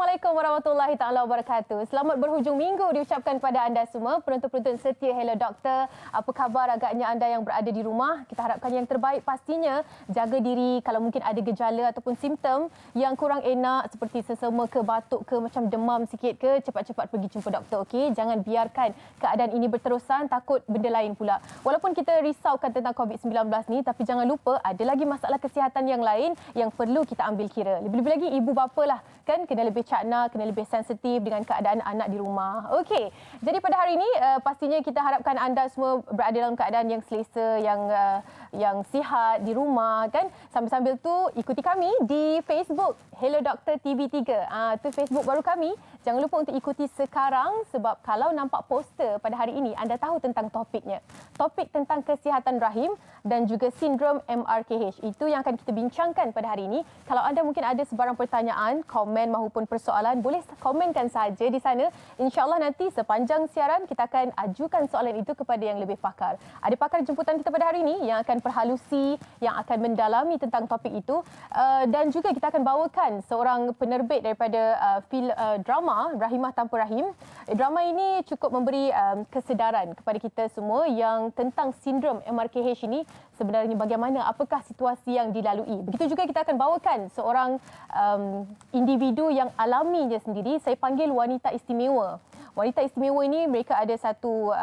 Assalamualaikum warahmatullahi taala wabarakatuh. Selamat berhujung minggu diucapkan kepada anda semua, penonton-penonton setia Hello Doktor. Apa khabar agaknya anda yang berada di rumah? Kita harapkan yang terbaik pastinya. Jaga diri kalau mungkin ada gejala ataupun simptom yang kurang enak seperti sesama ke batuk ke macam demam sikit ke, cepat-cepat pergi jumpa doktor, okey? Jangan biarkan keadaan ini berterusan, takut benda lain pula. Walaupun kita risaukan tentang COVID-19 ni, tapi jangan lupa ada lagi masalah kesihatan yang lain yang perlu kita ambil kira. Lebih-lebih lagi ibu bapa lah, kan kena lebih cakna, kena lebih sensitif dengan keadaan anak di rumah. Okey, jadi pada hari ini pastinya kita harapkan anda semua berada dalam keadaan yang selesa, yang sihat di rumah, kan. Sambil-sambil tu ikuti kami di Facebook Hello Doktor TV3. Tu Facebook baru kami. Jangan lupa untuk ikuti sekarang sebab kalau nampak poster pada hari ini anda tahu tentang topiknya. Topik tentang kesihatan rahim dan juga sindrom MRKH. Itu yang akan kita bincangkan pada hari ini. Kalau anda mungkin ada sebarang pertanyaan, komen maupun persoalan, boleh komenkan saja di sana. InsyaAllah nanti sepanjang siaran kita akan ajukan soalan itu kepada yang lebih pakar. Ada pakar jemputan kita pada hari ini yang akan perhalusi, yang akan mendalami tentang topik itu. Dan juga kita akan bawakan seorang penerbit daripada drama Rahimah Tanpa Rahim. Drama ini cukup memberi kesedaran kepada kita semua yang tentang sindrom MRKH ini sebenarnya bagaimana, apakah situasi yang dilalui. Begitu juga kita akan bawakan seorang individu yang alaminya sendiri, saya panggil wanita istimewa. Wanita istimewa ini mereka ada satu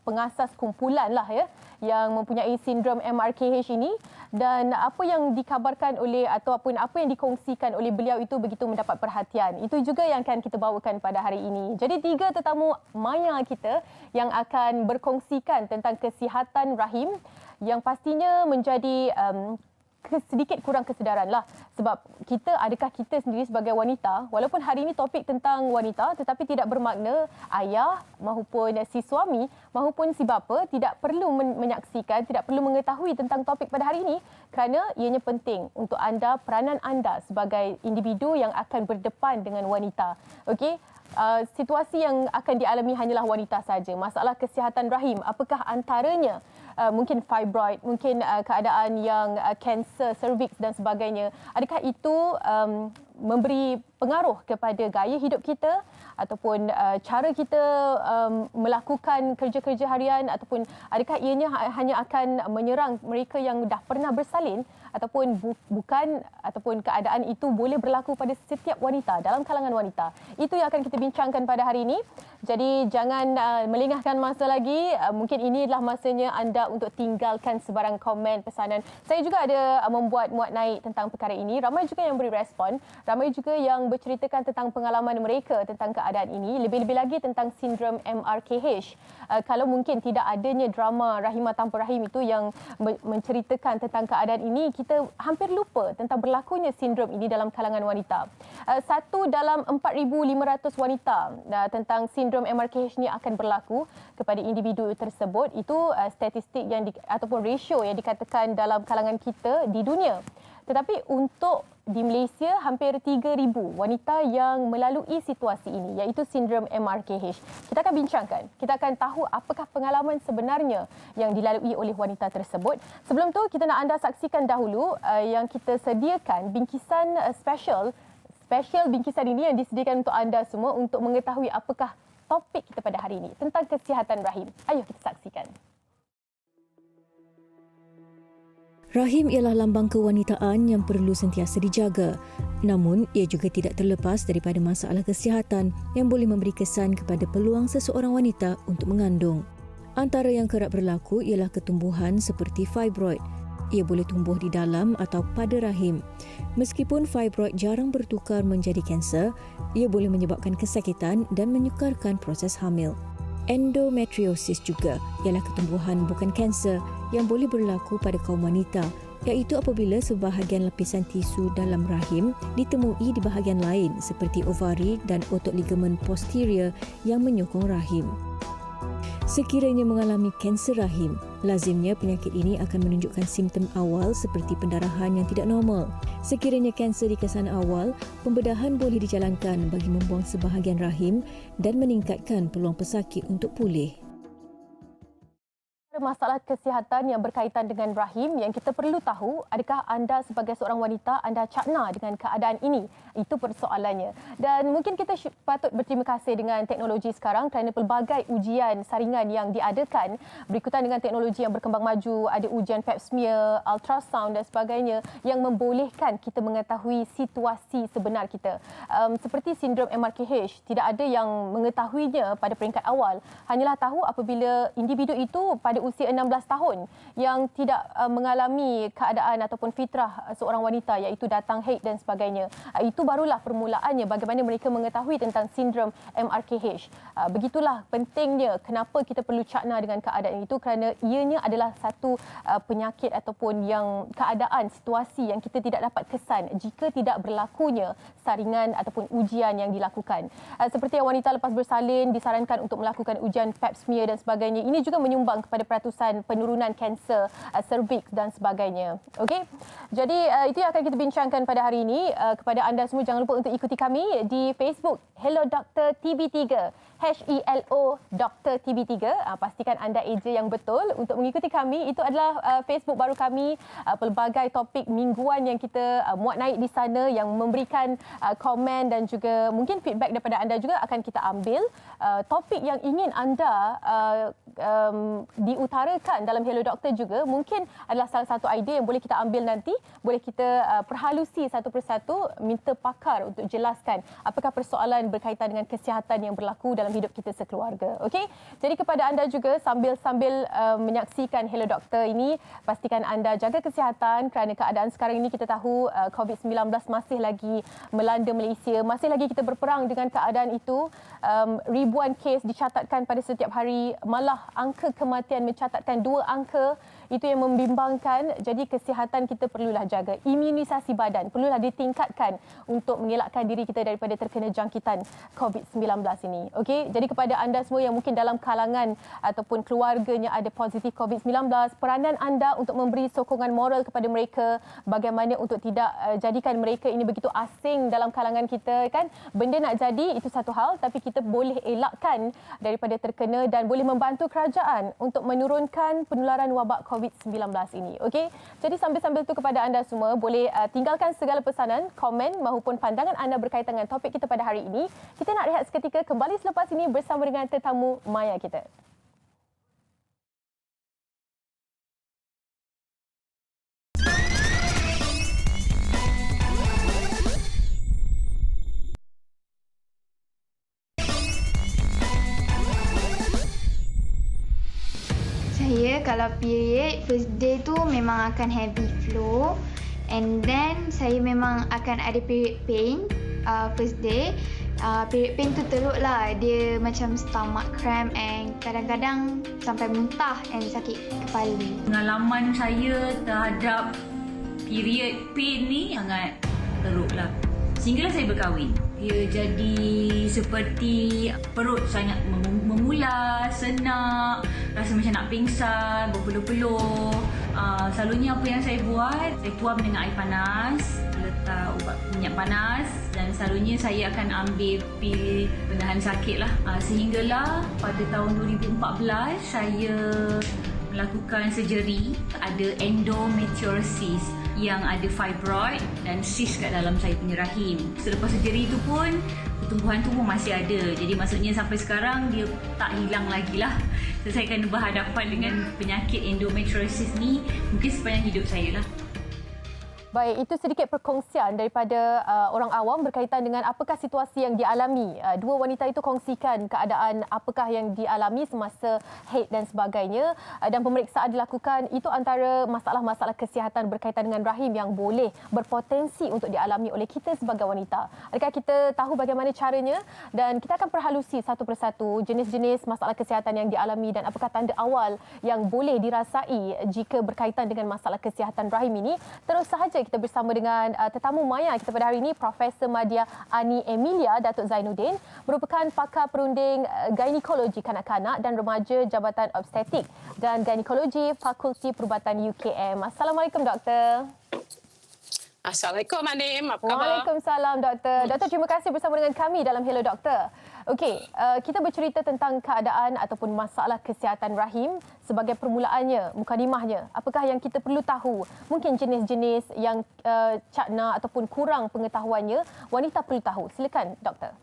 pengasas kumpulan lah ya, yang mempunyai sindrom MRKH ini, dan apa yang dikabarkan oleh ataupun apa yang dikongsikan oleh beliau itu begitu mendapat perhatian. Itu juga yang akan kita bawakan pada hari ini. Jadi 3 tetamu maya kita yang akan berkongsikan tentang kesihatan rahim yang pastinya menjadi sedikit kurang kesedaran lah. Sebab adakah kita sendiri sebagai wanita, walaupun hari ini topik tentang wanita, tetapi tidak bermakna ayah maupun si suami maupun si bapa tidak perlu menyaksikan, tidak perlu mengetahui tentang topik pada hari ini, kerana ianya penting untuk anda, peranan anda sebagai individu yang akan berdepan dengan wanita. Okey? Situasi yang akan dialami hanyalah wanita saja. Masalah kesihatan rahim, apakah antaranya mungkin fibroid, mungkin keadaan yang kanser cervix dan sebagainya. Adakah itu memberi pengaruh kepada gaya hidup kita ataupun cara kita melakukan kerja-kerja harian, ataupun adakah ianya hanya akan menyerang mereka yang dah pernah bersalin, ataupun bukan, ataupun keadaan itu boleh berlaku pada setiap wanita, dalam kalangan wanita. Itu yang akan kita bincangkan pada hari ini. Jadi jangan melengahkan masa lagi. Mungkin ini adalah masanya anda untuk tinggalkan sebarang komen, pesanan. Saya juga ada membuat muat naik tentang perkara ini. Ramai juga yang beri respon. Ramai juga yang berceritakan tentang pengalaman mereka tentang keadaan ini. Lebih-lebih lagi tentang sindrom MRKH. Kalau mungkin tidak adanya drama Rahimah Tanpa Rahim itu yang menceritakan tentang keadaan ini, kita hampir lupa tentang berlakunya sindrom ini dalam kalangan wanita. 1 dalam 4,500 wanita tentang sindrom MRKH ini akan berlaku kepada individu tersebut. Itu statistik yang ataupun ratio yang dikatakan dalam kalangan kita di dunia. Tetapi untuk di Malaysia hampir 3,000 wanita yang melalui situasi ini, iaitu sindrom MRKH. Kita akan bincangkan, kita akan tahu apakah pengalaman sebenarnya yang dilalui oleh wanita tersebut. Sebelum tu kita nak anda saksikan dahulu yang kita sediakan bingkisan special bingkisan ini yang disediakan untuk anda semua untuk mengetahui apakah topik kita pada hari ini tentang kesihatan rahim. Ayuh kita saksikan. Rahim ialah lambang kewanitaan yang perlu sentiasa dijaga. Namun, ia juga tidak terlepas daripada masalah kesihatan yang boleh memberi kesan kepada peluang seseorang wanita untuk mengandung. Antara yang kerap berlaku ialah ketumbuhan seperti fibroid. Ia boleh tumbuh di dalam atau pada rahim. Meskipun fibroid jarang bertukar menjadi kanser, ia boleh menyebabkan kesakitan dan menyukarkan proses hamil. Endometriosis juga ialah ketumbuhan bukan kanser yang boleh berlaku pada kaum wanita, iaitu apabila sebahagian lapisan tisu dalam rahim ditemui di bahagian lain seperti ovari dan otot ligamen posterior yang menyokong rahim. Sekiranya mengalami kanser rahim, lazimnya penyakit ini akan menunjukkan simptom awal seperti pendarahan yang tidak normal. Sekiranya kanser dikesan awal, pembedahan boleh dijalankan bagi membuang sebahagian rahim dan meningkatkan peluang pesakit untuk pulih. masalah kesihatan yang berkaitan dengan rahim yang kita perlu tahu. Adakah anda sebagai seorang wanita, anda cakna dengan keadaan ini? Itu persoalannya. Dan mungkin kita patut berterima kasih dengan teknologi sekarang kerana pelbagai ujian saringan yang diadakan berikutan dengan teknologi yang berkembang maju. Ada ujian pap smear, ultrasound dan sebagainya yang membolehkan kita mengetahui situasi sebenar kita. Seperti sindrom MRKH, tidak ada yang mengetahuinya pada peringkat awal. Hanyalah tahu apabila individu itu pada usia 16 tahun yang tidak mengalami keadaan ataupun fitrah seorang wanita iaitu datang haid dan sebagainya. Itu barulah permulaannya bagaimana mereka mengetahui tentang sindrom MRKH. Begitulah pentingnya kenapa kita perlu cakna dengan keadaan itu kerana ianya adalah satu penyakit ataupun yang keadaan situasi yang kita tidak dapat kesan jika tidak berlakunya saringan ataupun ujian yang dilakukan. Seperti yang wanita lepas bersalin disarankan untuk melakukan ujian pap smear dan sebagainya. Ini juga menyumbang kepada peratusan penurunan kanser cervix dan sebagainya. Okey. Jadi itu yang akan kita bincangkan pada hari ini. Kepada anda semua jangan lupa untuk ikuti kami di Facebook Hello Dr. TB3. HELO Dr. TB3. Pastikan anda eja yang betul untuk mengikuti kami. Itu adalah Facebook baru kami. Pelbagai topik mingguan yang kita muat naik di sana yang memberikan komen dan juga mungkin feedback daripada anda juga akan kita ambil. Topik yang ingin anda diutarakan dalam Hello Doktor juga mungkin adalah salah satu idea yang boleh kita ambil nanti, boleh kita perhalusi satu persatu, minta pakar untuk jelaskan apakah persoalan berkaitan dengan kesihatan yang berlaku dalam hidup kita sekeluarga. Okey, jadi kepada anda juga sambil menyaksikan Hello Doktor ini, pastikan anda jaga kesihatan kerana keadaan sekarang ini kita tahu COVID-19 masih lagi melanda Malaysia, masih lagi kita berperang dengan keadaan itu. Ribuan kes dicatatkan pada setiap hari, malah angka kematian mencatatkan 2 angka. Itu yang membimbangkan. Jadi kesihatan kita perlulah jaga. Imunisasi badan perlulah ditingkatkan untuk mengelakkan diri kita daripada terkena jangkitan COVID-19 ini. Okey, jadi kepada anda semua yang mungkin dalam kalangan ataupun keluarganya ada positif COVID-19, peranan anda untuk memberi sokongan moral kepada mereka, bagaimana untuk tidak jadikan mereka ini begitu asing dalam kalangan kita kan. Benda nak jadi itu satu hal, tapi kita boleh elakkan daripada terkena dan boleh membantu kerajaan untuk menurunkan penularan wabak COVID-19 ini. Okey. Jadi sambil-sambil tu kepada anda semua boleh tinggalkan segala pesanan, komen maupun pandangan anda berkaitan dengan topik kita pada hari ini. Kita nak rehat seketika, kembali selepas ini bersama dengan tetamu Maya kita. Saya kalau period first day tu memang akan heavy flow, and then saya memang akan ada period pain first day. Period pain tu teruk lah, dia macam stomach cramp and kadang-kadang sampai muntah and sakit kepala. Pengalaman saya terhadap period pain ni sangat teruk lah. Sehinggalah saya berkahwin, dia jadi seperti perut sangat memulas, senak, rasa macam nak pingsan, berpeluh-peluh. Selalunya apa yang saya buat, saya tuam dengan air panas, letak ubat minyak panas dan selalunya saya akan ambil pil penahan sakit lah. Sehinggalah pada tahun 2014 saya melakukan surgery, ada endometriosis yang ada fibroid dan cyst kat dalam saya punya rahim. Selepas surgery itu pun pertumbuhan tubuh masih ada. Jadi maksudnya sampai sekarang dia tak hilang lagi lah. So, saya akan berhadapan dengan penyakit endometriosis ni mungkin sepanjang hidup saya lah. Baik, itu sedikit perkongsian daripada orang awam berkaitan dengan apakah situasi yang dialami. Dua wanita itu kongsikan keadaan apakah yang dialami semasa haid dan sebagainya. Dan pemeriksaan dilakukan, itu antara masalah-masalah kesihatan berkaitan dengan rahim yang boleh berpotensi untuk dialami oleh kita sebagai wanita. Adakah kita tahu bagaimana caranya? Dan kita akan perhalusi satu persatu jenis-jenis masalah kesihatan yang dialami dan apakah tanda awal yang boleh dirasai jika berkaitan dengan masalah kesihatan rahim ini. Terus sahaja kita bersama dengan tetamu Maya kita pada hari ini, Profesor Madya Ani Emilia Datuk Zainuddin, merupakan pakar perunding ginekologi kanak-kanak dan remaja Jabatan Obstetik dan Ginekologi Fakulti Perubatan UKM. Assalamualaikum doktor. Assalamualaikum Anim, apa khabar? Waalaikumsalam Doktor. Doktor, terima kasih bersama dengan kami dalam Hello Doktor. Okey, kita bercerita tentang keadaan ataupun masalah kesihatan rahim sebagai permulaannya, mukadimahnya. Apakah yang kita perlu tahu? Mungkin jenis-jenis yang cakna ataupun kurang pengetahuannya, wanita perlu tahu. Silakan Doktor.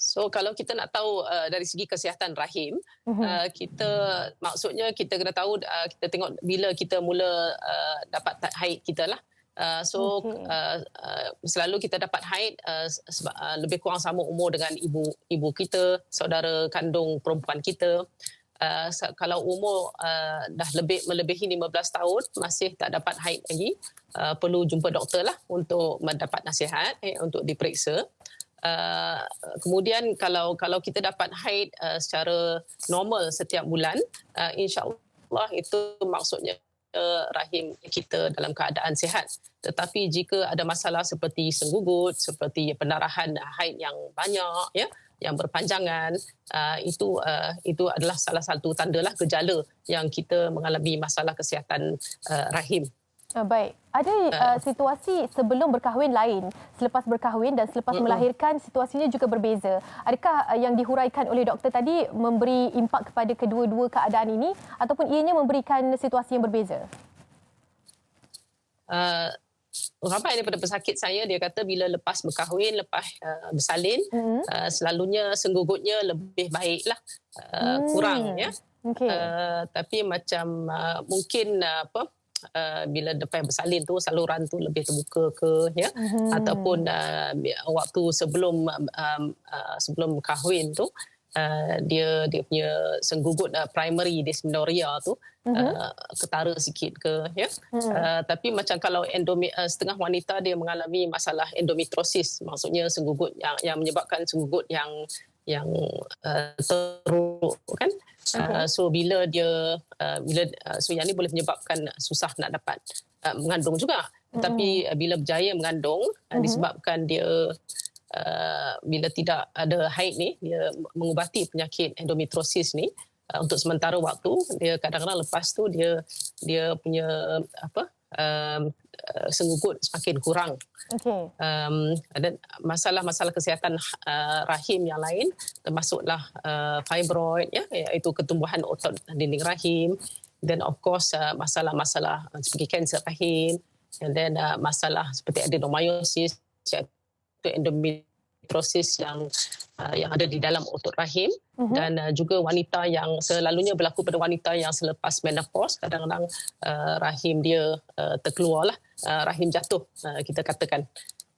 So kalau kita nak tahu dari segi kesihatan rahim, maksudnya kita kena tahu, kita tengok bila kita mula dapat haid kita lah. Selalu kita dapat haid lebih kurang sama umur dengan ibu kita, saudara kandung perempuan kita. Kalau umur dah melebihi 15 tahun masih tak dapat haid lagi, perlu jumpa doktor lah untuk mendapat nasihat, untuk diperiksa. Kemudian kalau kita dapat haid secara normal setiap bulan, insya-Allah itu maksudnya rahim kita dalam keadaan sihat. Tetapi jika ada masalah seperti senggugut, seperti pendarahan haid yang banyak, ya, yang berpanjangan, itu adalah salah satu tandalah gejala yang kita mengalami masalah kesihatan rahim. Baik. Ada situasi sebelum berkahwin lain, selepas berkahwin dan selepas melahirkan situasinya juga berbeza. Adakah yang dihuraikan oleh doktor tadi memberi impak kepada kedua-dua keadaan ini ataupun ianya memberikan situasi yang berbeza? Ramai daripada pesakit saya, dia kata bila lepas berkahwin, lepas bersalin, selalunya senggugutnya lebih baiklah, kurang, ya. Okay. Tapi macam mungkin bila lepas bersalin tu saluran tu lebih terbuka ke, ya, ataupun waktu sebelum kahwin tu dia punya senggugut primary dysmenorrhea tu ketara sikit ke, ya. Tapi macam kalau setengah wanita dia mengalami masalah endometriosis, maksudnya senggugut yang menyebabkan senggugut yang teruk, kan. So bila so yang ni boleh menyebabkan susah nak dapat mengandung juga. Tapi bila berjaya mengandung, disebabkan dia bila tidak ada haid ni, dia mengubati penyakit endometriosis ni untuk sementara waktu. Dia kadang-kadang lepas tu dia punya senggugut semakin kurang. Okay. Dan masalah-masalah kesihatan rahim yang lain termasuklah fibroid, ya, iaitu ketumbuhan otot dinding rahim, dan of course masalah-masalah seperti kanser rahim, and then masalah seperti adenomyosis, iaitu endometriosis yang ada di dalam otot rahim, dan juga wanita yang selalunya berlaku pada wanita yang selepas menopause, kadang-kadang rahim dia terkeluarlah, rahim jatuh, kita katakan.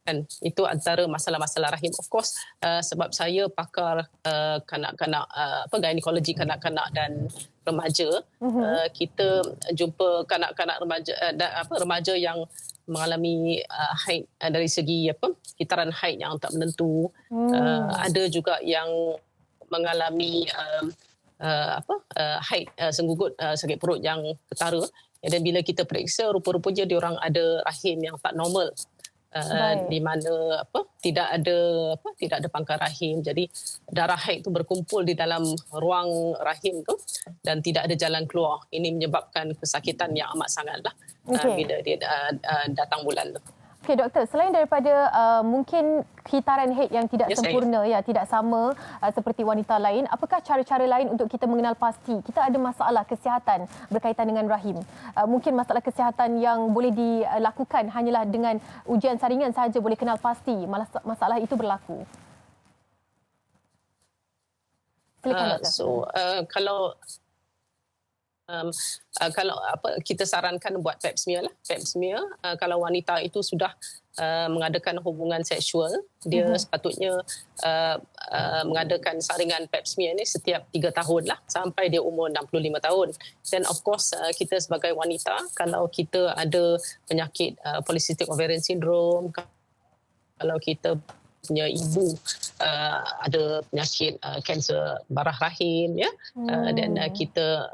Dan itu antara masalah-masalah rahim. Of course, sebab saya pakar kanak-kanak, gynecology kanak-kanak dan remaja, kita jumpa kanak-kanak remaja yang mengalami haid dari segi kitaran haid yang tak menentu. Ada juga yang mengalami haid, senggugut, sakit perut yang ketara. Dan bila kita periksa, rupa-rupanya diorang ada rahim yang tak normal. Di mana tidak ada pangkal rahim, jadi darah haid tu berkumpul di dalam ruang rahim tu dan tidak ada jalan keluar. Ini menyebabkan kesakitan yang amat sangatlah bila dia datang bulan tu. Okey doktor, selain daripada mungkin kitaran haid yang tidak sempurna, tidak sama seperti wanita lain, apakah cara-cara lain untuk kita mengenal pasti kita ada masalah kesihatan berkaitan dengan rahim? Mungkin masalah kesihatan yang boleh dilakukan hanyalah dengan ujian saringan sahaja boleh kenal pasti masalah itu berlaku. Silakan doktor. Kalau kita sarankan buat pap smear lah. Pap smear, kalau wanita itu sudah mengadakan hubungan seksual, dia sepatutnya mengadakan saringan pap smear ni setiap 3 tahun lah, sampai dia umur 65 tahun. Dan of course kita sebagai wanita, kalau kita ada penyakit polycystic ovarian syndrome, kalau kita punya ibu ada penyakit kanser barah rahim, ya, dan kita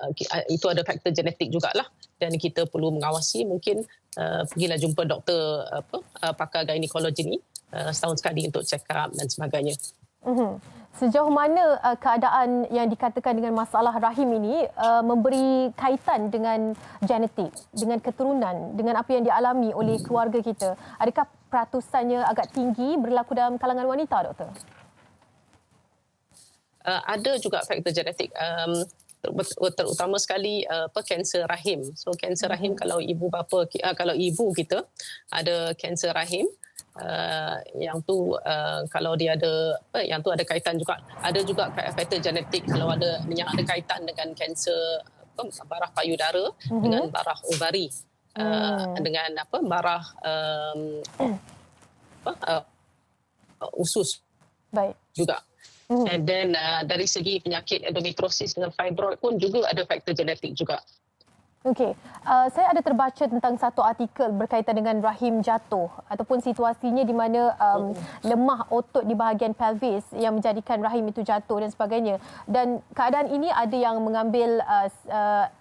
itu ada faktor genetik jugalah, dan kita perlu mengawasi. Mungkin pergilah jumpa doktor pakar ginekologi ni setahun sekali untuk check up dan sebagainya. Sejauh mana keadaan yang dikatakan dengan masalah rahim ini memberi kaitan dengan genetik, dengan keturunan, dengan apa yang dialami oleh keluarga kita? Adakah peratusannya agak tinggi berlaku dalam kalangan wanita, doktor? Ada juga faktor genetik. Terutama sekali kanser rahim. So kanser rahim kalau ibu bapa kalau ibu kita ada kanser rahim, yang tu kalau dia ada yang tu ada kaitan juga, ada juga faktor genetik kalau ada yang ada kaitan dengan kanser barah payudara dengan barah ovari, dengan barah usus. Baik. Juga. And then dari segi penyakit endometriosis dengan fibroid pun juga ada faktor genetik juga. Okey, saya ada terbaca tentang satu artikel berkaitan dengan rahim jatuh ataupun situasinya di mana lemah otot di bahagian pelvis yang menjadikan rahim itu jatuh dan sebagainya. Dan keadaan ini ada yang mengambil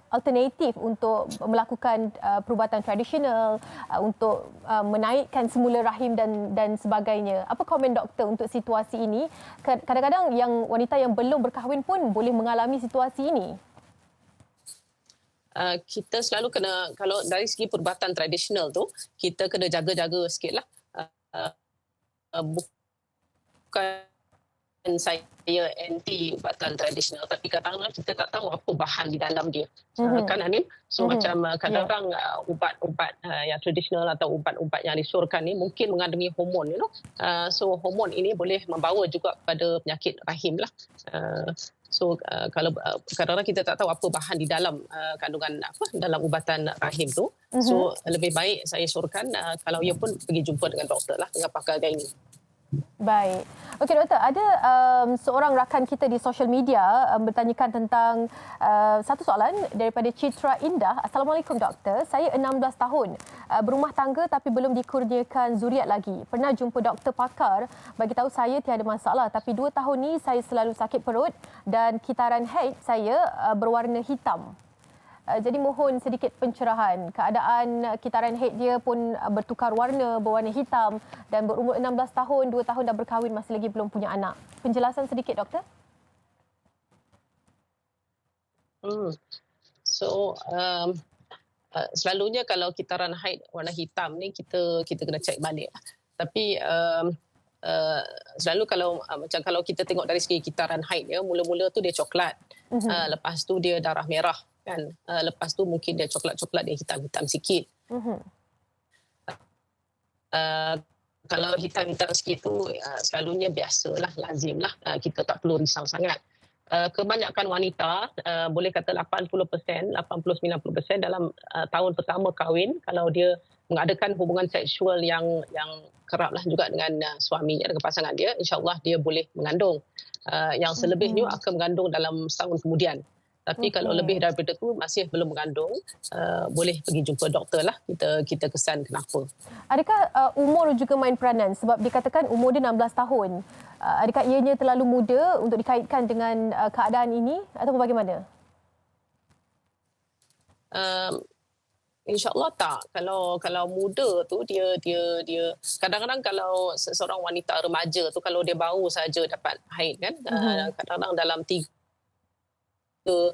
alternatif untuk melakukan perubatan tradisional untuk menaikkan semula rahim dan sebagainya. Apa komen doktor untuk situasi ini? Kadang-kadang yang wanita yang belum berkahwin pun boleh mengalami situasi ini. Kita selalu kena, kalau dari segi perubatan tradisional tu, kita kena jaga-jaga sikitlah. Bukan saya anti ubatan tradisional, tapi kadang-kadang kita tak tahu apa bahan di dalam dia. Kan Anin? So macam kadang-kadang ubat-ubat yang tradisional atau ubat-ubat yang disyurkan ni mungkin mengandungi hormon, so hormon ini boleh membawa juga kepada penyakit rahim lah. So kalau kadang-kadang kita tak tahu apa bahan di dalam kandungan dalam ubatan rahim tu. So lebih baik saya syurkan kalau ia pun pergi jumpa dengan doktor lah, dengan pakar gynae. Baik. Okey doktor, ada seorang rakan kita di social media bertanyakan tentang satu soalan daripada Citra Indah. Assalamualaikum doktor, saya 16 tahun, berumah tangga tapi belum dikurniakan zuriat lagi. Pernah jumpa doktor pakar bagi tahu saya tiada masalah, tapi 2 tahun ni saya selalu sakit perut dan kitaran haid saya berwarna hitam. Jadi mohon sedikit pencerahan. Keadaan kitaran haid dia pun bertukar warna, berwarna hitam dan berumur 16 tahun, 2 tahun dah berkahwin, masih lagi belum punya anak. Penjelasan sedikit doktor. So selalunya kalau kitaran haid warna hitam ni kita kena cek balik. Tapi selalu macam kalau kita tengok dari segi kitaran haid dia, mula-mula tu dia coklat. Lepas tu dia darah merah. Kan? Lepas tu mungkin dia coklat-coklat, dia hitam-hitam sikit. Kalau hitam-hitam sikit tu selalunya biasalah, lazimlah. Kita tak perlu risau sangat. Kebanyakan wanita, boleh kata 80%, 80-90% dalam tahun pertama kahwin, kalau dia mengadakan hubungan seksual yang kerap lah juga dengan suaminya, dengan pasangan dia, insyaAllah dia boleh mengandung. Yang selebihnya akan mengandung dalam setahun kemudian. Tapi kalau lebih daripada tu masih belum mengandung, boleh pergi jumpa doktor lah. Kita kesan kenapa. Adakah umur juga main peranan? Sebab dikatakan umur dia 16 tahun. Adakah ianya terlalu muda untuk dikaitkan dengan keadaan ini ataupun bagaimana? InsyaAllah tak. Kalau muda tu dia kadang-kadang kalau seseorang wanita remaja tu kalau dia baru saja dapat haid kan, kadang-kadang dalam 3 ke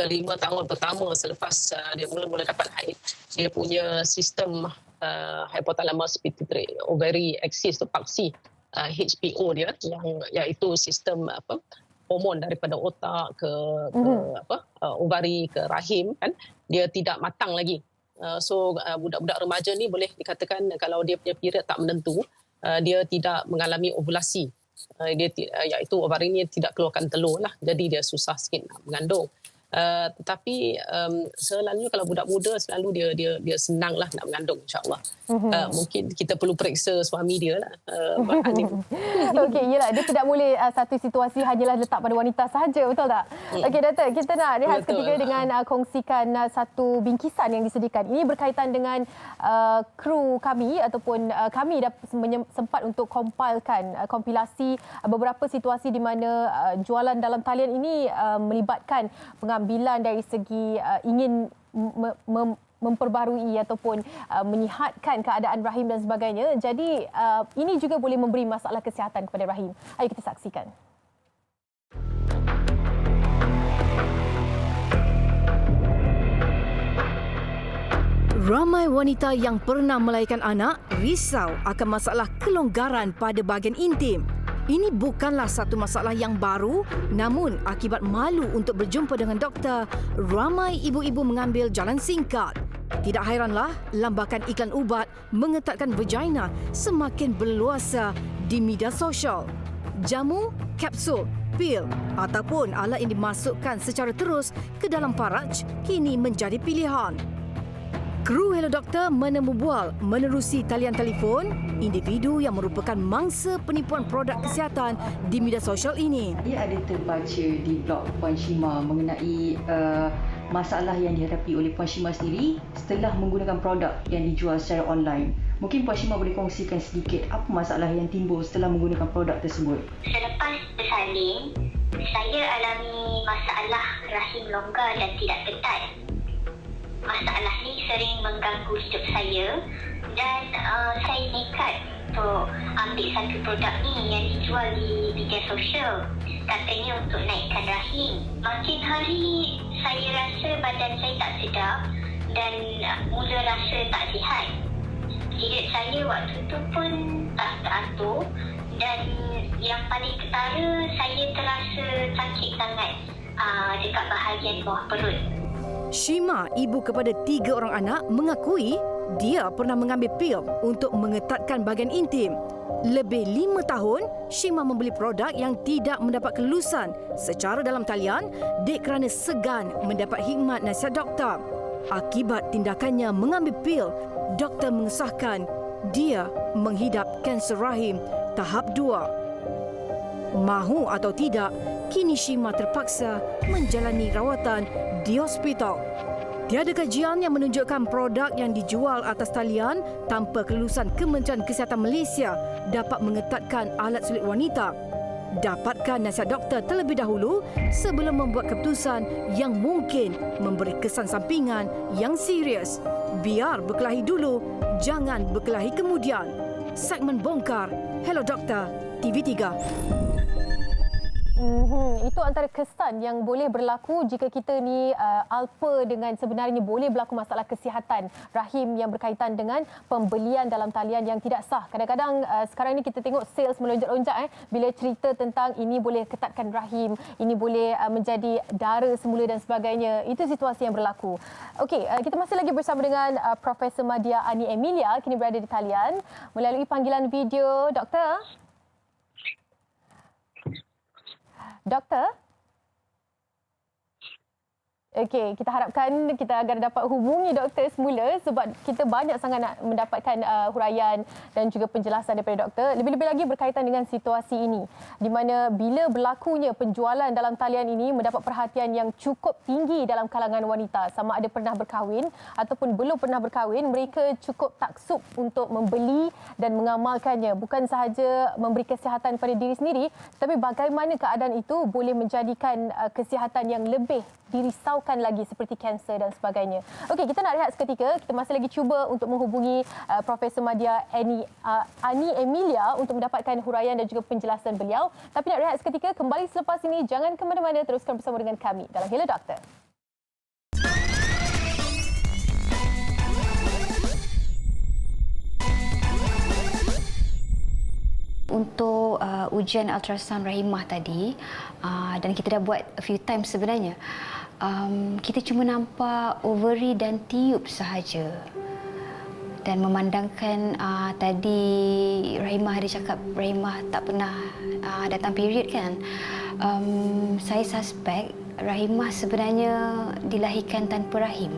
5 tahun pertama selepas dia mula-mula dapat haid, dia punya sistem hypothalamus pituitary ovary axis tu PAXI, HPO dia yang iaitu sistem hormon daripada otak ke ovari ke rahim kan, dia tidak matang lagi. So budak-budak remaja ni boleh dikatakan kalau dia punya period tak menentu, dia tidak mengalami ovulasi. Iaitu ovari ni tidak keluarkan telur lah, jadi dia susah sikit nak mengandung. Tetapi selalunya kalau budak muda selalu dia senang lah nak mengandung, insyaAllah. Mungkin kita perlu periksa suami dia lah. Okey, yelah, dia tidak boleh satu situasi hanyalah letak pada wanita sahaja, betul tak? Okey doktor, kita nak rehat seketika dengan kongsikan satu bingkisan yang disediakan. Ini berkaitan dengan kru kami ataupun kami dah sempat untuk kompilasi beberapa situasi di mana jualan dalam talian ini melibatkan pengambilan dari segi ingin memperbarui ataupun menyihatkan keadaan rahim dan sebagainya. Jadi ini juga boleh memberi masalah kesihatan kepada rahim. Ayo kita saksikan. Ramai wanita yang pernah melahirkan anak risau akan masalah kelonggaran pada bahagian intim. Ini bukanlah satu masalah yang baru, namun akibat malu untuk berjumpa dengan doktor, ramai ibu-ibu mengambil jalan singkat. Tidak hairanlah lambakan iklan ubat mengetatkan vagina semakin berluasa di media sosial. Jamu, kapsul, pil ataupun alat yang dimasukkan secara terus ke dalam faraj kini menjadi pilihan. Kru Hello Doktor menemu bual menerusi talian telefon individu yang merupakan mangsa penipuan produk kesihatan di media sosial ini. Ia ada terbaca di blog Puan Shima mengenai masalah yang dihadapi oleh Puan Shima sendiri setelah menggunakan produk yang dijual secara online. Mungkin Puan Shima boleh kongsikan sedikit apa masalah yang timbul setelah menggunakan produk tersebut. Selepas bersalin, saya alami masalah rahim longgar dan tidak ketat. Masalah ni sering mengganggu hidup saya dan saya nekat untuk ambil satu produk ni yang dijual di media sosial. Katanya untuk naikkan rahim. Makin hari saya rasa badan saya tak sedap dan mula rasa tak sihat. Period saya waktu tu pun tak teratur dan yang paling ketara saya terasa sakit sangat dekat bahagian bawah perut. Shima, ibu kepada 3 orang anak, mengakui dia pernah mengambil pil untuk mengetatkan bahagian intim. Lebih 5 tahun, Shima membeli produk yang tidak mendapat kelulusan secara dalam talian dek kerana segan mendapat khidmat nasihat doktor. Akibat tindakannya mengambil pil, doktor mengesahkan dia menghidap kanser rahim tahap 2. Mahu atau tidak, kini Shima terpaksa menjalani rawatan di hospital. Tiada kajian yang menunjukkan produk yang dijual atas talian tanpa kelulusan Kementerian Kesihatan Malaysia dapat mengetatkan alat sulit wanita. Dapatkan nasihat doktor terlebih dahulu sebelum membuat keputusan yang mungkin memberi kesan sampingan yang serius. Biar berkelahi dulu, jangan berkelahi kemudian. Segmen bongkar Hello Doktor TV3. Itu antara kesan yang boleh berlaku jika kita ni alpa dengan sebenarnya boleh berlaku masalah kesihatan rahim yang berkaitan dengan pembelian dalam talian yang tidak sah. Kadang-kadang sekarang ni kita tengok sales melonjak-lonjak bila cerita tentang ini boleh ketatkan rahim, ini boleh menjadi dara semula dan sebagainya. Itu situasi yang berlaku. Okey, kita masih lagi bersama dengan Profesor Madya Ani Emilia, kini berada di talian melalui panggilan video. Doktor? Doktor? Okey, kita harapkan kita agar dapat hubungi doktor semula sebab kita banyak sangat nak mendapatkan huraian dan juga penjelasan daripada doktor. Lebih-lebih lagi berkaitan dengan situasi ini di mana bila berlakunya penjualan dalam talian ini mendapat perhatian yang cukup tinggi dalam kalangan wanita. Sama ada pernah berkahwin ataupun belum pernah berkahwin, mereka cukup taksub untuk membeli dan mengamalkannya. Bukan sahaja memberi kesihatan pada diri sendiri, tapi bagaimana keadaan itu boleh menjadikan kesihatan yang lebih dirisaukan lagi seperti kanser dan sebagainya. Okey, kita nak rehat seketika. Kita masih lagi cuba untuk menghubungi Profesor Madya Ani Emilia untuk mendapatkan huraian dan juga penjelasan beliau. Tapi nak rehat seketika, kembali selepas ini. Jangan ke mana-mana, teruskan bersama dengan kami dalam Hello Doktor. Untuk ujian ultrasound rahimah tadi, dan kita dah buat a few times sebenarnya, kita cuma nampak ovary dan tiub sahaja. Dan memandangkan tadi rahimah ada cakap rahimah tak pernah datang period kan, saya suspek rahimah sebenarnya dilahirkan tanpa rahim.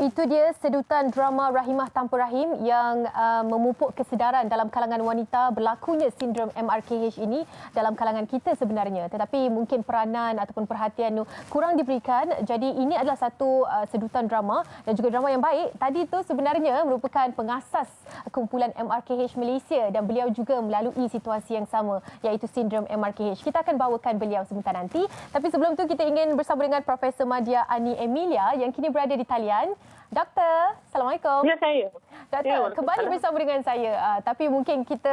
Itu dia sedutan drama Rahimah Tanpa Rahim yang memupuk kesedaran dalam kalangan wanita berlakunya sindrom MRKH ini dalam kalangan kita sebenarnya. Tetapi mungkin peranan ataupun perhatian kurang diberikan. Jadi ini adalah satu sedutan drama dan juga drama yang baik. Tadi tu sebenarnya merupakan pengasas kumpulan MRKH Malaysia dan beliau juga melalui situasi yang sama iaitu sindrom MRKH. Kita akan bawakan beliau sebentar nanti. Tapi sebelum tu kita ingin bersama dengan Profesor Madya Ani Emilia yang kini berada di talian. Doktor, Assalamualaikum. Ya, saya. Doktor, kembali bersama dengan saya. Tapi mungkin kita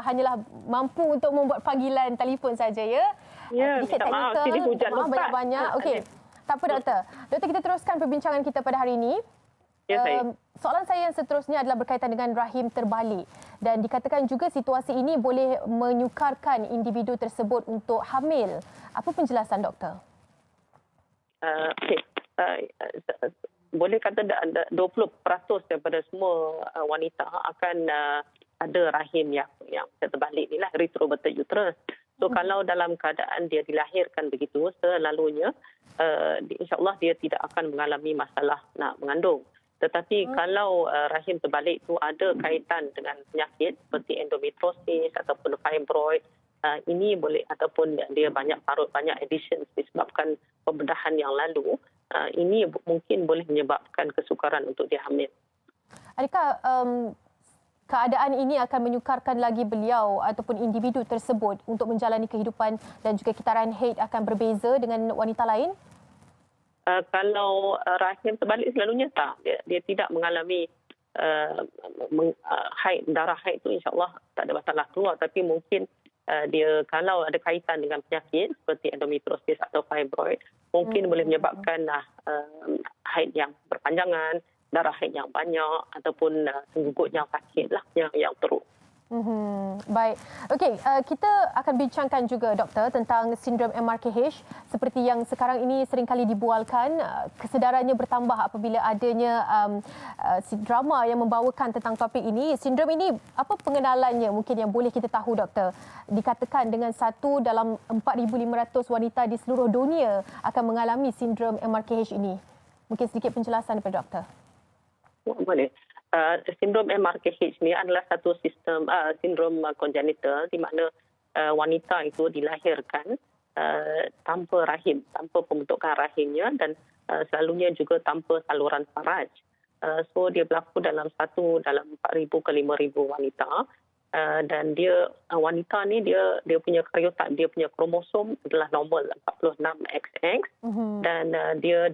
hanyalah mampu untuk membuat panggilan telefon saja, ya? Ya, minta maaf. Sini hujan lebat. Banyak-banyak. Okey. Tak apa, Doktor. Doktor, kita teruskan perbincangan kita pada hari ini. Ya, saya. Soalan saya yang seterusnya adalah berkaitan dengan rahim terbalik. Dan dikatakan juga situasi ini boleh menyukarkan individu tersebut untuk hamil. Apa penjelasan, Doktor? Okey. Boleh kata 20% daripada semua wanita akan ada rahim yang terbalik ni lah, retroverted uterus. So kalau dalam keadaan dia dilahirkan begitu, selalunya insya-Allah dia tidak akan mengalami masalah nak mengandung. Tetapi kalau rahim terbalik tu ada kaitan dengan penyakit seperti endometriosis ataupun fibroid, ini boleh ataupun dia banyak parut, banyak additions disebabkan pembedahan yang lalu, ini mungkin boleh menyebabkan kesukaran untuk dia hamil. Adakah keadaan ini akan menyukarkan lagi beliau ataupun individu tersebut untuk menjalani kehidupan dan juga kitaran haid akan berbeza dengan wanita lain? Kalau rahim terbalik selalunya tak. Dia tidak mengalami haid, darah haid itu insya-Allah tak ada masalah keluar, tapi mungkin dia kalau ada kaitan dengan penyakit seperti endometriosis atau fibroid, mungkin boleh menyebabkan haid yang berpanjangan, darah haid yang banyak ataupun senggugut yang sakit lah, yang teruk. Baik. Okey, kita akan bincangkan juga, Doktor, tentang sindrom MRKH seperti yang sekarang ini seringkali dibualkan. Kesedarannya bertambah apabila adanya drama yang membawakan tentang topik ini. Sindrom ini, apa pengenalannya mungkin yang boleh kita tahu, Doktor? Dikatakan dengan 1 dalam 4,500 wanita di seluruh dunia akan mengalami sindrom MRKH ini. Mungkin sedikit penjelasan daripada Doktor. Boleh. Sindrom MRKH ni adalah satu sistem sindrom congenital di mana wanita itu dilahirkan tanpa rahim, tanpa pembentukan rahimnya dan selalunya juga tanpa saluran faraj. So dia berlaku dalam 4,000 ke 5,000 wanita. Dan dia wanita ni dia punya karyotype, dia punya kromosom adalah normal 46XX dan dia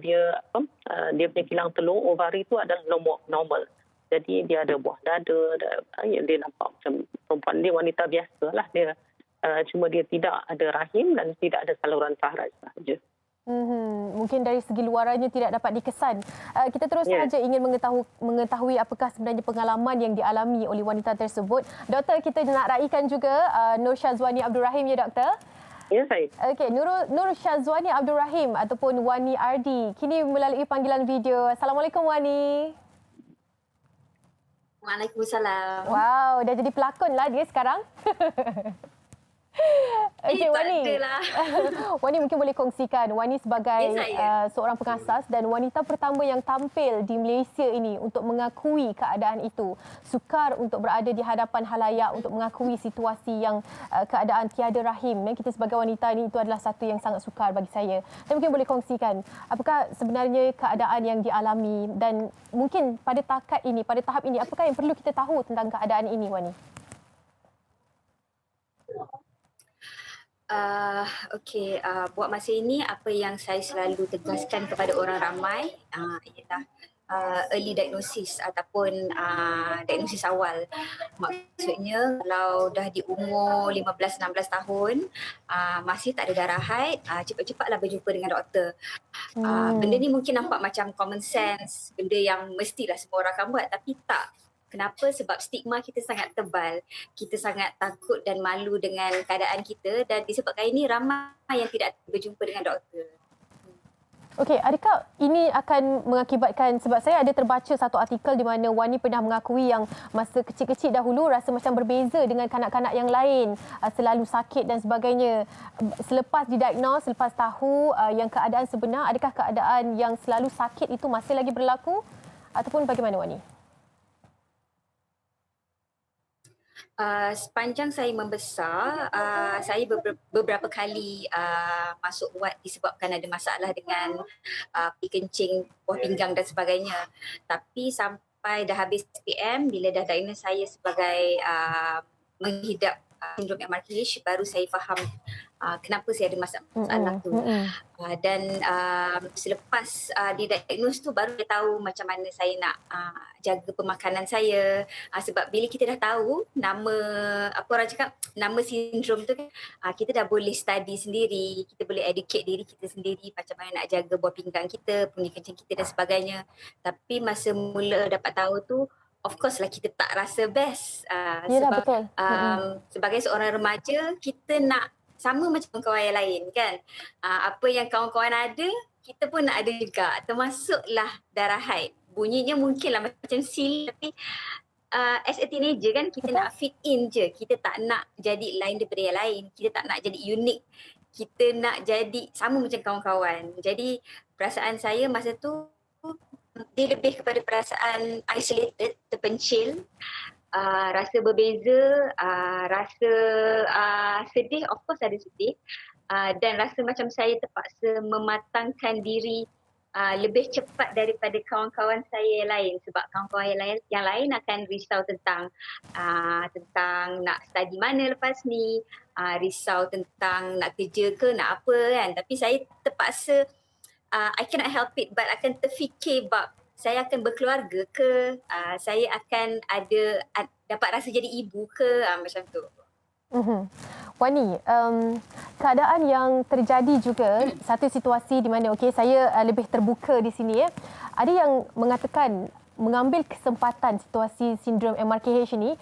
punya kilang telur ovari itu adalah normal. Jadi dia ada buah dada, dia nampak macam perempuan, dia wanita biasa lah dia. Cuma dia tidak ada rahim dan tidak ada saluran faraj sahaja. Mungkin dari segi luarannya tidak dapat dikesan. Kita terus saja ingin mengetahui apakah sebenarnya pengalaman yang dialami oleh wanita tersebut. Doktor, kita nak raikan juga Nur Syazwani Abdul Rahim, ya, Doktor? Ya, saya. Okey, Nur Syazwani Abdul Rahim ataupun Wani Ardi kini melalui panggilan video. Assalamualaikum, Wani. Waalaikumsalam. Wow, dah jadi pelakon lah dia sekarang. Okey, Wani. Wani mungkin boleh kongsikan. Wani sebagai seorang pengasas dan wanita pertama yang tampil di Malaysia ini untuk mengakui keadaan itu. Sukar untuk berada di hadapan halayak untuk mengakui situasi yang keadaan tiada rahim. Kita sebagai wanita ini itu adalah satu yang sangat sukar bagi saya. Dan mungkin boleh kongsikan apakah sebenarnya keadaan yang dialami dan mungkin pada tahap ini apakah yang perlu kita tahu tentang keadaan ini, Wani? Buat masa ini apa yang saya selalu tegaskan kepada orang ramai ialah early diagnosis ataupun diagnosis awal. Maksudnya kalau dah di umur 15-16 tahun masih tak ada darah haid, cepat-cepatlah berjumpa dengan doktor. Benda ni mungkin nampak macam common sense, benda yang mestilah semua orang akan buat, tapi tak. Kenapa? Sebab stigma kita sangat tebal. Kita sangat takut dan malu dengan keadaan kita dan disebabkan ini ramai yang tidak berjumpa dengan doktor. Okey, adakah ini akan mengakibatkan, sebab saya ada terbaca satu artikel di mana Wani pernah mengakui yang masa kecil-kecil dahulu rasa macam berbeza dengan kanak-kanak yang lain, selalu sakit dan sebagainya. Selepas didiagnos, selepas tahu yang keadaan sebenar, adakah keadaan yang selalu sakit itu masih lagi berlaku? ataupun bagaimana Wani? Sepanjang saya membesar, saya beberapa kali masuk ward disebabkan ada masalah dengan kencing, buah pinggang dan sebagainya. Tapi sampai dah habis PM, bila dah diagnose saya sebagai menghidap sindrom MRKH, baru saya faham kenapa saya ada masalah tu. Dan selepas didiagnose tu baru saya tahu macam mana saya nak jaga pemakanan saya. Sebab bila kita dah tahu nama, apa orang cakap, nama sindrom tu kan, kita dah boleh study sendiri, kita boleh educate diri kita sendiri macam mana nak jaga buah pinggang kita, bunyi kencing kita dan sebagainya. Tapi masa mula dapat tahu tu, of course lah kita tak rasa best. Yelah, sebab betul. sebagai seorang remaja, kita nak sama macam kawan yang lain kan. Apa yang kawan-kawan ada, kita pun nak ada juga. Termasuklah darah haid. Bunyinya mungkinlah macam sil, tapi as a teenager kan, kita nak fit in je. Kita tak nak jadi lain daripada yang lain. Kita tak nak jadi unik. Kita nak jadi sama macam kawan-kawan. Jadi perasaan saya masa tu, dia lebih kepada perasaan isolated, terpencil. Rasa berbeza, rasa sedih, of course ada sedih, dan rasa macam saya terpaksa mematangkan diri lebih cepat daripada kawan-kawan saya yang lain, sebab kawan-kawan yang lain akan risau tentang nak study mana lepas ni, risau tentang nak kerja ke nak apa kan. Tapi saya terpaksa, I cannot help it, but akan terfikir bab saya akan berkeluarga ke, saya akan dapat rasa jadi ibu ke, macam tu. Wani, keadaan yang terjadi juga, satu situasi di mana saya lebih terbuka di sini ada yang mengatakan mengambil kesempatan situasi sindrom MRKH ini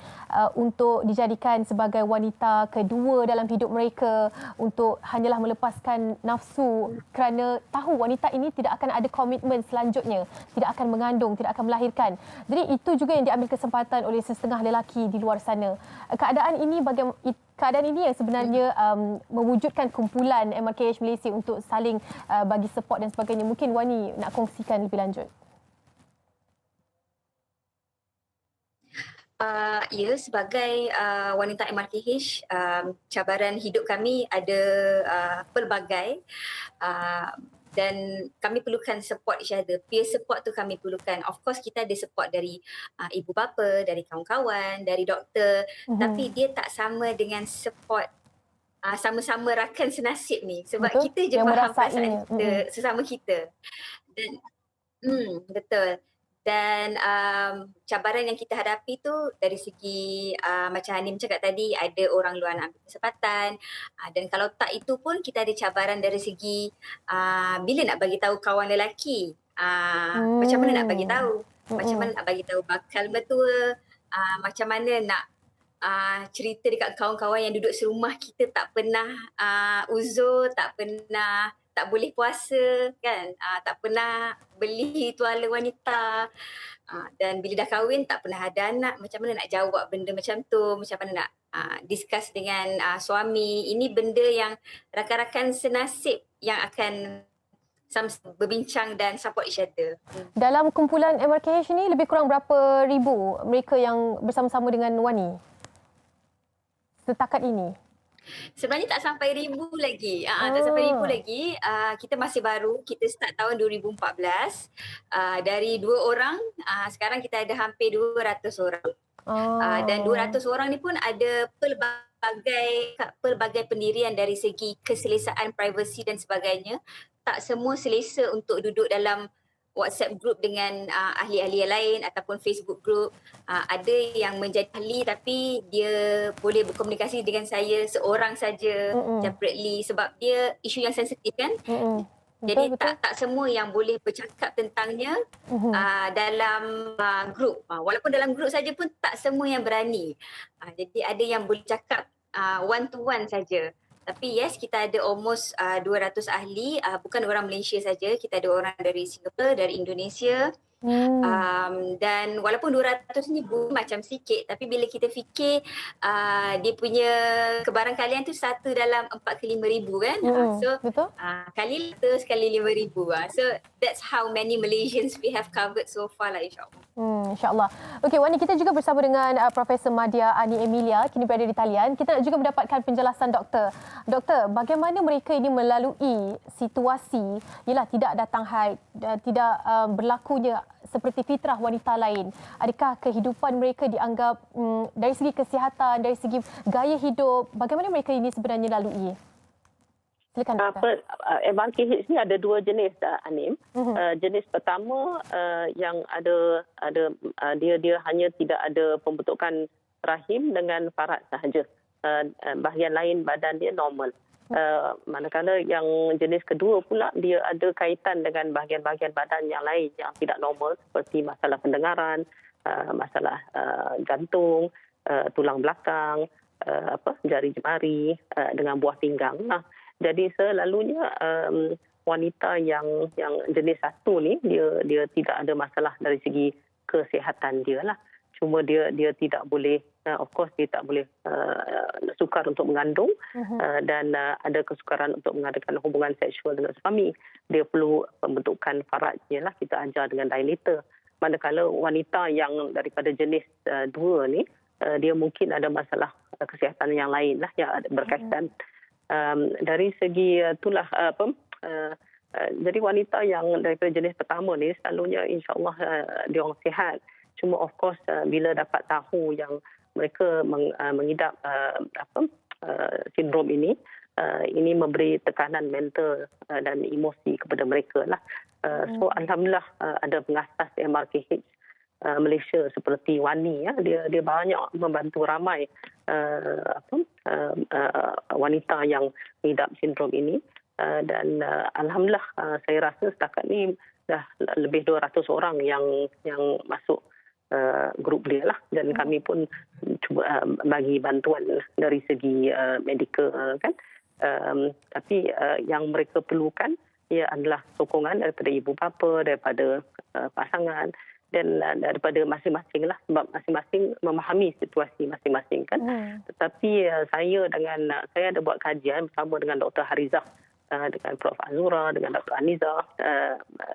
untuk dijadikan sebagai wanita kedua dalam hidup mereka, untuk hanyalah melepaskan nafsu kerana tahu wanita ini tidak akan ada komitmen selanjutnya, tidak akan mengandung, tidak akan melahirkan. Jadi itu juga yang diambil kesempatan oleh setengah lelaki di luar sana. Keadaan ini yang sebenarnya mewujudkan kumpulan MRKH Malaysia untuk saling bagi support dan sebagainya. Mungkin Wani nak kongsikan lebih lanjut. Ya, sebagai wanita MRKH, cabaran hidup kami ada pelbagai, dan kami perlukan support each other. Peer support tu kami perlukan. Of course kita ada support dari ibu bapa, dari kawan-kawan, dari doktor, tapi dia tak sama dengan support sama-sama rakan senasib ni. Sebab betul, kita je yang faham merasai perasaan kita, sesama kita. Dan betul. Dan cabaran yang kita hadapi tu dari segi macam Hanim cakap tadi, ada orang luar nak ambil kesempatan, dan kalau tak itu pun kita ada cabaran dari segi bila nak bagi tahu kawan lelaki, macam mana nak bagi tahu, macam mana nak bagi tahu bakal mertua, macam mana nak cerita dekat kawan-kawan yang duduk serumah kita tak pernah uzur, tak boleh puasa kan, tak pernah beli tuala wanita, dan bila dah kahwin tak pernah ada anak, macam mana nak jawab benda macam tu, macam mana nak discuss dengan suami. Ini benda yang rakan-rakan senasib yang akan berbincang dan support each other. Dalam kumpulan MRKH ni lebih kurang berapa ribu mereka yang bersama-sama dengan Wani setakat ini? Sebenarnya tak sampai 1,000 lagi. Tak sampai 1,000 lagi. Kita masih baru. Kita start tahun 2014. Dari 2 orang, sekarang kita ada hampir 200 orang. Dan 200 orang ni pun ada pelbagai pendirian dari segi keselesaan privasi dan sebagainya. Tak semua selesa untuk duduk dalam WhatsApp group dengan ahli-ahli yang lain ataupun Facebook group. Ada yang menjadi ahli tapi dia boleh berkomunikasi dengan saya seorang saja, separately, sebab dia isu yang sensitif kan. Jadi betul. Tak semua yang boleh bercakap tentangnya dalam group. Walaupun dalam group saja pun tak semua yang berani. Jadi ada yang boleh cakap one to one saja. Tapi yes, kita ada almost 200 ahli, bukan orang Malaysia saja, kita ada orang dari Singapura, dari Indonesia. Dan walaupun 200 ni macam sikit, tapi bila kita fikir dia punya kebarangkalian tu 1 dalam 4 ke 5 ribu kan. So kali 100 kali 5 ribu. So that's how many Malaysians we have covered so far lah, insyaAllah. InsyaAllah. Okey, Wani, kita juga bersama dengan Profesor Madya Ani Emilia, kini berada di talian. Kita nak juga mendapatkan penjelasan doktor. Doktor, bagaimana mereka ini melalui situasi, ialah tidak datang haid, tidak berlakunya seperti fitrah wanita lain. Adakah kehidupan mereka dianggap dari segi kesihatan, dari segi gaya hidup, bagaimana mereka ini sebenarnya lalui? Silakan doktor. MRKH ni ada dua jenis, Anim. Jenis pertama yang ada dia hanya tidak ada pembentukan rahim dengan farad sahaja. Bahagian lain badan dia normal. Manakala yang jenis kedua pula dia ada kaitan dengan bahagian-bahagian badan yang lain yang tidak normal seperti masalah pendengaran, masalah jantung, tulang belakang, jari jemari dengan buah pinggang. Jadi selalunya wanita yang jenis satu ni dia tidak ada masalah dari segi kesihatan dia lah. Cuma dia tidak boleh, of course dia tak boleh sukar untuk mengandung dan ada kesukaran untuk mengadakan hubungan seksual dengan suami. Dia perlu pembentukan faradnya lah, kita ajar dengan dilator. Manakala wanita yang daripada jenis dua ni, dia mungkin ada masalah kesihatan yang lain lah yang berkaitan. Dari segi itulah jadi wanita yang daripada jenis pertama ni selalunya insya-Allah dia orang sihat. Cuma of course bila dapat tahu yang mereka mengidap sindrom ini memberi tekanan mental dan emosi kepada mereka lah. So alhamdulillah ada pengasas MRKH Malaysia seperti Wani ya, dia banyak membantu ramai wanita yang mengidap sindrom ini dan alhamdulillah saya rasa setakat ni dah lebih 200 orang yang masuk grup dia lah, dan kami pun cuba bagi bantuan dari segi medical kan. Tapi yang mereka perlukan ia adalah sokongan daripada ibu bapa, daripada pasangan dan daripada masing-masing lah, sebab masing-masing memahami situasi masing-masing kan. Tetapi saya ada buat kajian bersama dengan Dr. Harizah, dengan Prof. Azura, dengan Dr. Aniza.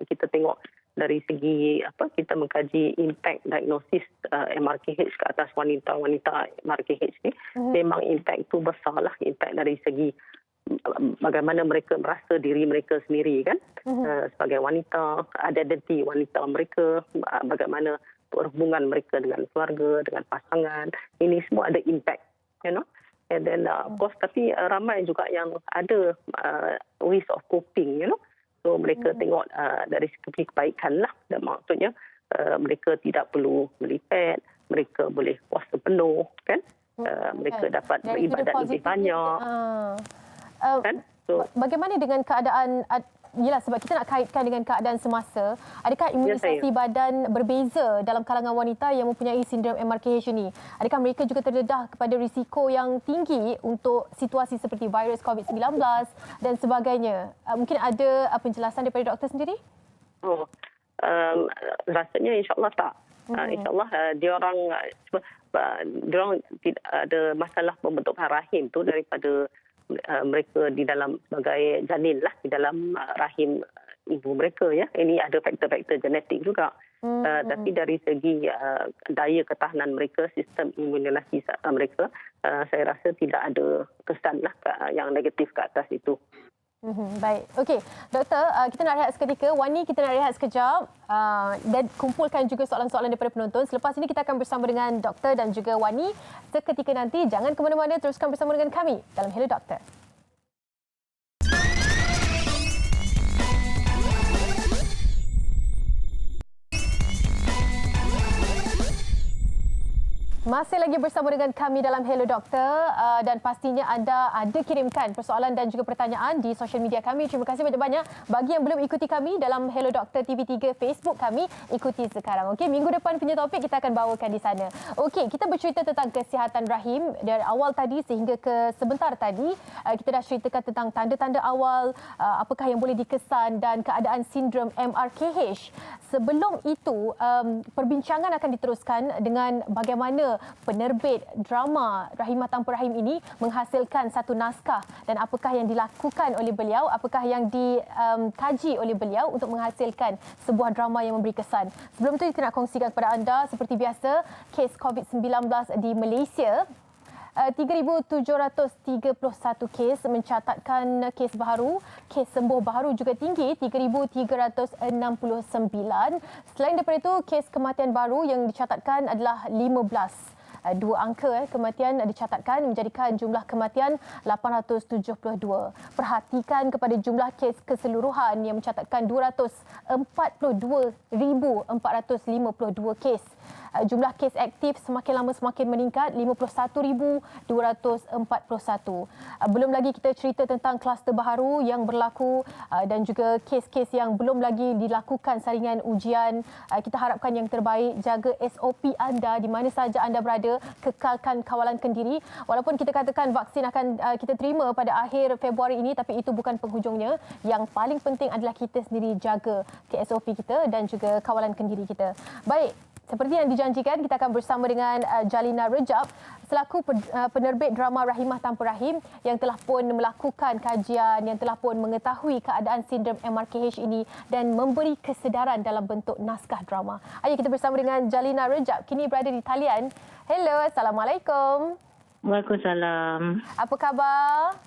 Kita tengok dari segi kita mengkaji impact diagnosis MRKH ke atas wanita-wanita MRKH ni. Memang impact tu besar lah, impact dari segi bagaimana mereka merasa diri mereka sendiri kan, sebagai wanita, identiti wanita mereka, bagaimana hubungan mereka dengan keluarga, dengan pasangan, ini semua ada impact, you know. And then of course tapi ramai juga yang ada ways of coping, you know. So mereka tengok dari segi kebaikan lah, dan maksudnya mereka tidak perlu melipet, mereka boleh puasa penuh kan, mereka dapat beribadat lebih banyak. Kan? So, bagaimana dengan keadaan, yelah sebab kita nak kaitkan dengan keadaan semasa, adakah imunisasi badan berbeza dalam kalangan wanita yang mempunyai sindrom MRKH ini? Adakah mereka juga terdedah kepada risiko yang tinggi untuk situasi seperti virus COVID-19 dan sebagainya? Mungkin ada penjelasan daripada doktor sendiri? Rasanya insya-Allah tak. InsyaAllah dia orang tidak ada masalah pembentukan rahim tu daripada mereka di dalam sebagai janin lah, di dalam rahim ibu mereka ya. Ini ada faktor-faktor genetik juga. Tapi dari segi daya ketahanan mereka, sistem imunisasi mereka, saya rasa tidak ada kesan lah yang negatif ke atas itu. Baik. Okey, doktor, kita nak rehat seketika. Wani, kita nak rehat sekejap dan kumpulkan juga soalan-soalan daripada penonton. Selepas ini kita akan bersama dengan doktor dan juga Wani. Seketika nanti, jangan ke mana-mana, teruskan bersama dengan kami dalam Hello Doktor. Masih lagi bersama dengan kami dalam Hello Doktor dan pastinya anda ada kirimkan persoalan dan juga pertanyaan di sosial media kami. Terima kasih banyak-banyak bagi yang belum ikuti kami dalam Hello Doktor TV3 Facebook kami. Ikuti sekarang. Okey, minggu depan punya topik kita akan bawakan di sana. Okey, kita bercerita tentang kesihatan rahim dari awal tadi sehingga ke sebentar tadi. Kita dah ceritakan tentang tanda-tanda awal, apakah yang boleh dikesan dan keadaan sindrom MRKH. Sebelum itu, perbincangan akan diteruskan dengan bagaimana juga penerbit drama Rahimah Tanpa Rahim ini menghasilkan satu naskah, dan apakah yang dilakukan oleh beliau, apakah yang dikaji oleh beliau untuk menghasilkan sebuah drama yang memberi kesan. Sebelum itu kita nak kongsikan kepada anda seperti biasa kes COVID-19 di Malaysia. 3,731 kes mencatatkan kes baharu. Kes sembuh baharu juga tinggi, 3,369. Selain daripada itu, kes kematian baru yang dicatatkan adalah 15. Dua angka kematian dicatatkan menjadikan jumlah kematian 872. Perhatikan kepada jumlah kes keseluruhan yang mencatatkan 242,452 kes. Jumlah kes aktif semakin lama semakin meningkat, 51,241. Belum lagi kita cerita tentang kluster baharu yang berlaku dan juga kes-kes yang belum lagi dilakukan saringan ujian. Kita harapkan yang terbaik, jaga SOP anda di mana sahaja anda berada, kekalkan kawalan kendiri. Walaupun kita katakan vaksin akan kita terima pada akhir Februari ini, tapi itu bukan penghujungnya. Yang paling penting adalah kita sendiri jaga SOP kita dan juga kawalan kendiri kita. Baik. Seperti yang dijanjikan, kita akan bersama dengan Jalina Rejab selaku penerbit drama Rahimah Tanpa Rahim yang telah pun melakukan kajian, yang telah pun mengetahui keadaan sindrom MRKH ini dan memberi kesedaran dalam bentuk naskah drama. Ayo kita bersama dengan Jalina Rejab, kini berada di talian. Hello, Assalamualaikum. Waalaikumsalam. Apa khabar?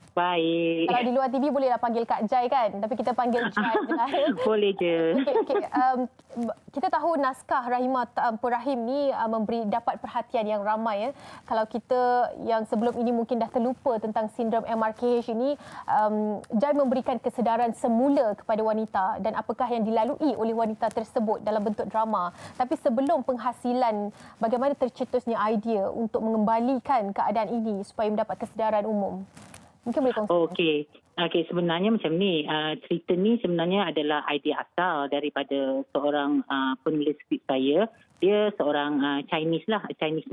Baik. Kalau di luar TV bolehlah panggil Kak Jai kan? Tapi kita panggil Jai je lah. Boleh je. Okay. Kita tahu naskah Rahimah Tanpa Rahim ni dapat perhatian yang ramai. Kalau kita yang sebelum ini mungkin dah terlupa tentang sindrom MRKH ini, Jai memberikan kesedaran semula kepada wanita dan apakah yang dilalui oleh wanita tersebut dalam bentuk drama. Tapi sebelum penghasilan, bagaimana tercetusnya idea untuk mengembalikan keadaan ini supaya mendapat kesedaran umum? Mungkin boleh kongsi. Okey, sebenarnya macam ni. Cerita ni sebenarnya adalah idea asal daripada seorang penulis skrip saya. Dia seorang Chinese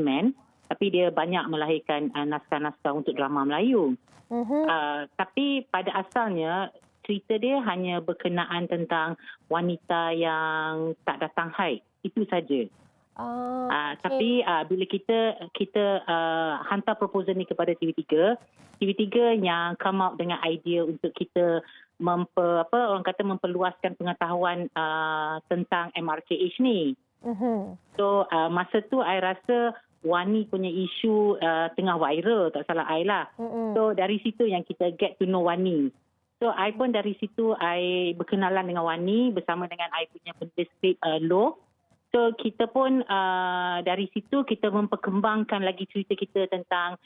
man. Tapi dia banyak melahirkan naskah-naskah untuk drama Melayu. Tapi pada asalnya, cerita dia hanya berkenaan tentang wanita yang tak datang haid. Itu saja. Tapi bila kita hantar proposal ni kepada TV3 yang come up dengan idea untuk kita memperluaskan pengetahuan tentang MRKH ni. So masa tu I rasa Wani punya isu tengah viral, tak salah I lah. So dari situ yang kita get to know Wani. So I pun dari situ I berkenalan dengan Wani bersama dengan I punya penulis skrip Lo. So kita pun dari situ kita memperkembangkan lagi cerita kita tentang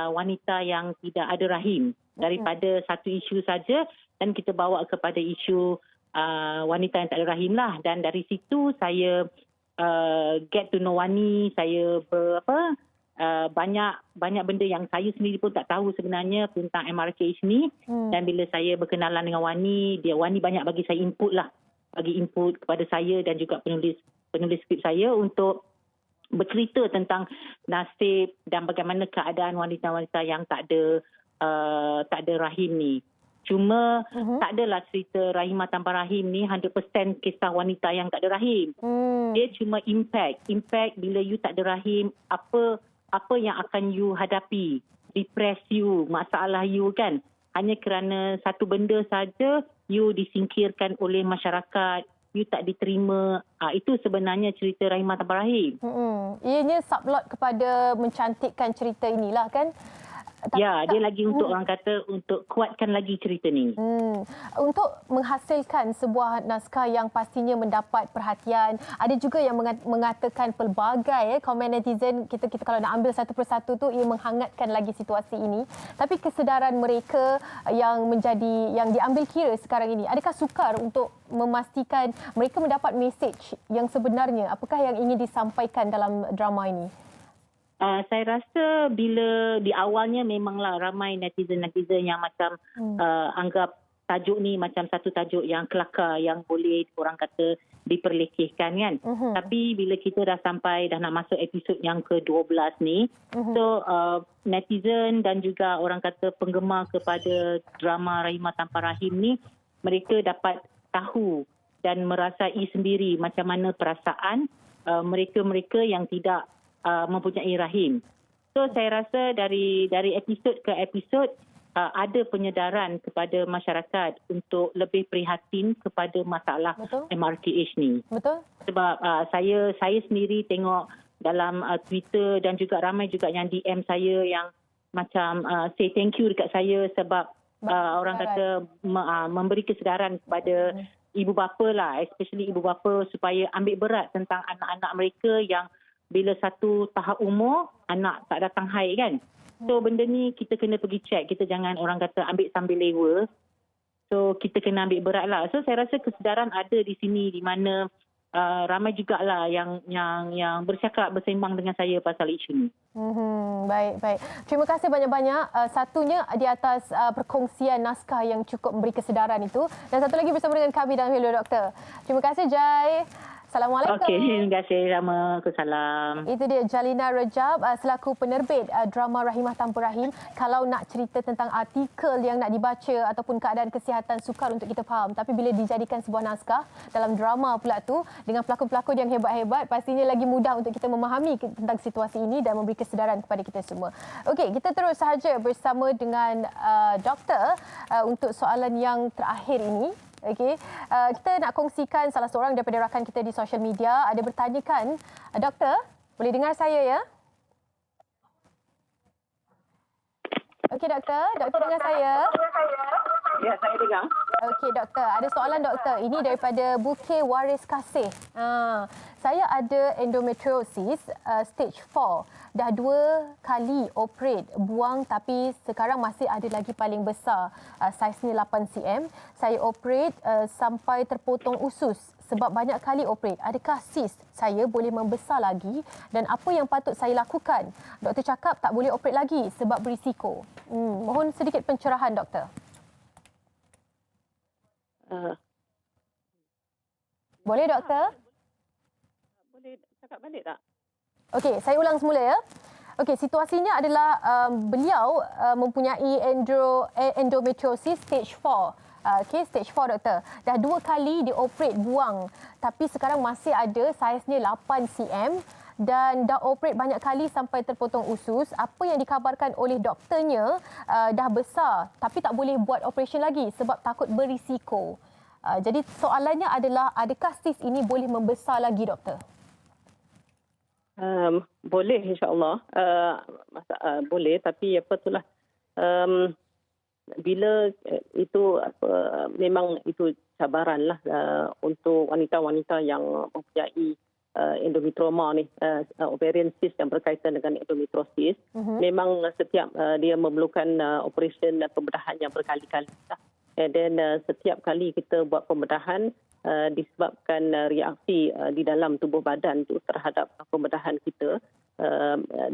wanita yang tidak ada rahim. Daripada satu isu saja dan kita bawa kepada isu wanita yang tak ada rahim lah. Dan dari situ saya get to know Wani, saya banyak benda yang saya sendiri pun tak tahu sebenarnya tentang MRKH ni. Dan bila saya berkenalan dengan Wani, Wani banyak bagi saya input lah. Bagi input kepada saya dan juga penulis skrip saya untuk bercerita tentang nasib dan bagaimana keadaan wanita-wanita yang tak ada rahim ni. Cuma tak adalah cerita Rahimah Tanpa Rahim ni 100% kisah wanita yang tak ada rahim. Dia cuma impact bila you tak ada rahim, apa yang akan you hadapi, depress you, masalah you kan. Hanya kerana satu benda saja you disingkirkan oleh masyarakat, you tak diterima. Itu sebenarnya cerita Rahimah Tanpa Rahim. Ianya subplot kepada mencantikkan cerita inilah kan? Ya, dia lagi untuk orang kata untuk kuatkan lagi cerita ni. Untuk menghasilkan sebuah naskah yang pastinya mendapat perhatian, ada juga yang mengatakan pelbagai komen netizen, kita kalau nak ambil satu persatu tu ia menghangatkan lagi situasi ini. Tapi kesedaran mereka yang diambil kira sekarang ini, adakah sukar untuk memastikan mereka mendapat mesej yang sebenarnya? Apakah yang ingin disampaikan dalam drama ini? Saya rasa bila di awalnya memanglah ramai netizen-netizen yang macam anggap tajuk ni macam satu tajuk yang kelakar, yang boleh orang kata diperlekehkan kan. Tapi bila kita dah nak masuk episod yang ke-12 ni, so netizen dan juga orang kata penggemar kepada drama Rahimah Tanpa Rahim ni, mereka dapat tahu dan merasai sendiri macam mana perasaan mereka-mereka yang tidak mempunyai rahim. So saya rasa dari episod ke episod ada penyedaran kepada masyarakat untuk lebih prihatin kepada masalah MRTH ni. Betul. Sebab saya sendiri tengok dalam Twitter dan juga ramai juga yang DM saya yang macam say thank you dekat saya sebab orang kata memberi kesedaran kepada ibu bapa lah, especially ibu bapa supaya ambil berat tentang anak-anak mereka yang bila satu tahap umur anak tak datang haid kan. So benda ni kita kena pergi check, kita jangan orang kata ambil sambil lewa. So kita kena ambil berat lah. So saya rasa kesedaran ada di sini di mana ramai jugalah yang bercakap bersembang dengan saya pasal isu ni. Baik. Terima kasih banyak-banyak. Satunya di atas perkongsian naskah yang cukup memberi kesedaran itu. Dan satu lagi bersama dengan kami dalam Hello Doktor. Terima kasih Jai. Assalamualaikum. Okey, terima kasih. Waalaikumsalam. Itu dia Jalina Rajab selaku penerbit drama Rahimah Tanpa Rahim. Kalau nak cerita tentang artikel yang nak dibaca ataupun keadaan kesihatan sukar untuk kita faham. Tapi bila dijadikan sebuah naskah dalam drama pula tu dengan pelakon-pelakon yang hebat-hebat, pastinya lagi mudah untuk kita memahami tentang situasi ini dan memberi kesedaran kepada kita semua. Okey, kita terus sahaja bersama dengan doktor untuk soalan yang terakhir ini. Okey, kita nak kongsikan salah seorang daripada rakan kita di sosial media ada bertanyakan, doktor, boleh dengar saya ya? Okey doktor dengar saya? Ya, saya dengar. Okey doktor, ada soalan doktor. Ini daripada Bukit Waris Kasih. Saya ada endometriosis stage 4. Dah 2 kali operate buang tapi sekarang masih ada lagi paling besar. Saiznya 8 cm. Saya operate sampai terpotong usus sebab banyak kali operate. Adakah sis saya boleh membesar lagi dan apa yang patut saya lakukan? Doktor cakap tak boleh operate lagi sebab berisiko. Mohon sedikit pencerahan doktor. Boleh doktor? Boleh cakap balik tak? Okey, saya ulang semula ya. Okey, situasinya adalah beliau mempunyai endometriosis stage 4. Okey, stage 4 doktor. Dah 2 kali dioperate buang tapi sekarang masih ada saiznya 8 cm dan dah operate banyak kali sampai terpotong usus. Apa yang dikabarkan oleh doktornya dah besar tapi tak boleh buat operation lagi sebab takut berisiko. Jadi soalannya adalah adakah sis ini boleh membesar lagi doktor? Boleh insya-Allah. Boleh tapi apa itulah bila itu memang itu cabaranlah untuk wanita-wanita yang mempunyai endometrioma ni, ovarian cyst yang berkaitan dengan endometriosis. Memang setiap dia memerlukan operation pembedahan yang berkali-kali. Dan setiap kali kita buat pembedahan disebabkan reaksi di dalam tubuh badan tu terhadap pembedahan kita,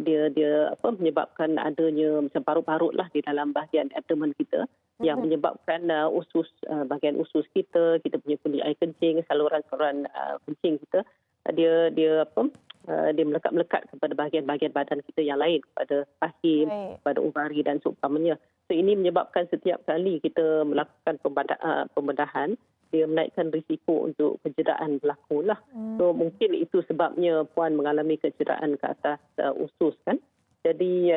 dia menyebabkan adanya macam parut-parut lah di dalam bahagian abdomen kita yang menyebabkan bahagian usus kita punya kulit air kencing, saluran-saluran kencing kita dia melekat-melekat kepada bahagian-bahagian badan kita yang lain, kepada rahim, kepada ovari dan seumpamanya. So ini menyebabkan setiap kali kita melakukan pembedahan, dia menaikkan risiko untuk kecederaan berlaku lah. So mungkin itu sebabnya puan mengalami kecederaan ke atas usus kan. Jadi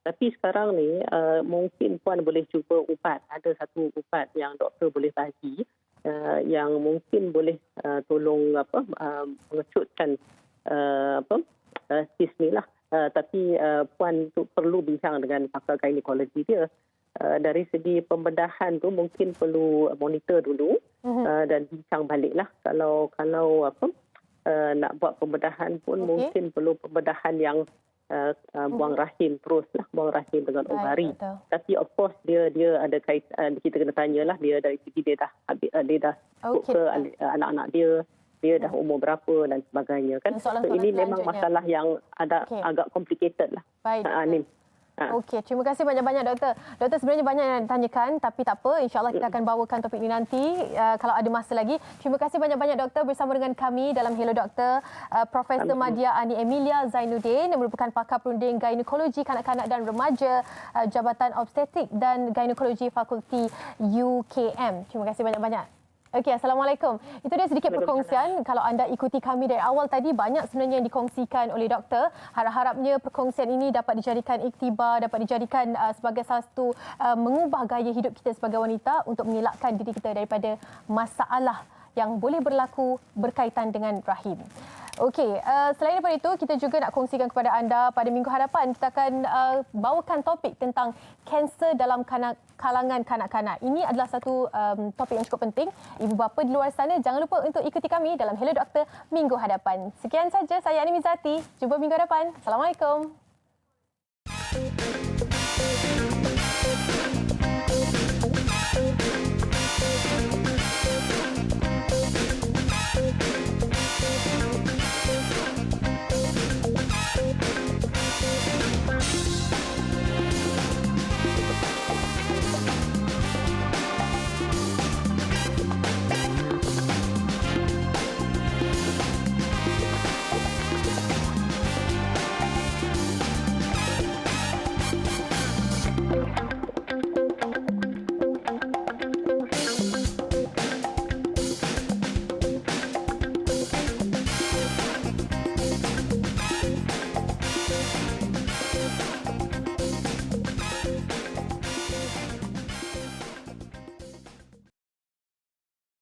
tapi sekarang ni mungkin puan boleh cuba ubat. Ada satu ubat yang doktor boleh bagi yang mungkin boleh tolong mengecutkan sis ni lah. Tapi puan tu perlu bincang dengan pakar ginekologi dia. Dari segi pembedahan tu mungkin perlu monitor dulu dan bincang baliklah. Kalau nak buat pembedahan pun mungkin perlu pembedahan yang buang rahim teruslah, buang rahim dengan ovari. Tapi of course dia ada kaitan, kita kena tanyalah dia dari segi dia dah ke anak-anak dia dah umur berapa dan sebagainya kan. So ini memang masalah yang ada agak complicated lah. Baik. Okey, terima kasih banyak-banyak doktor. Doktor sebenarnya banyak yang ditanyakan tapi tak apa, insya-Allah kita akan bawakan topik ini nanti kalau ada masa lagi. Terima kasih banyak-banyak doktor bersama dengan kami dalam Hello Doktor. Profesor Madya Ani Emilia Zainuddin yang merupakan pakar perunding ginekologi kanak-kanak dan remaja Jabatan Obstetrik dan Ginekologi Fakulti UKM. Terima kasih banyak-banyak. Okey, Assalamualaikum. Itu dia sedikit perkongsian. Kalau anda ikuti kami dari awal tadi, banyak sebenarnya yang dikongsikan oleh doktor. Harap-harapnya perkongsian ini dapat dijadikan iktibar, dapat dijadikan sebagai satu mengubah gaya hidup kita sebagai wanita untuk mengelakkan diri kita daripada masalah yang boleh berlaku berkaitan dengan rahim. Okey, selain daripada itu, kita juga nak kongsikan kepada anda pada minggu hadapan, kita akan bawakan topik tentang kanser dalam kalangan kanak-kanak. Ini adalah satu topik yang cukup penting. Ibu bapa di luar sana, jangan lupa untuk ikuti kami dalam Hello Doktor minggu hadapan. Sekian saja, saya Ani Mizati. Jumpa minggu hadapan. Assalamualaikum.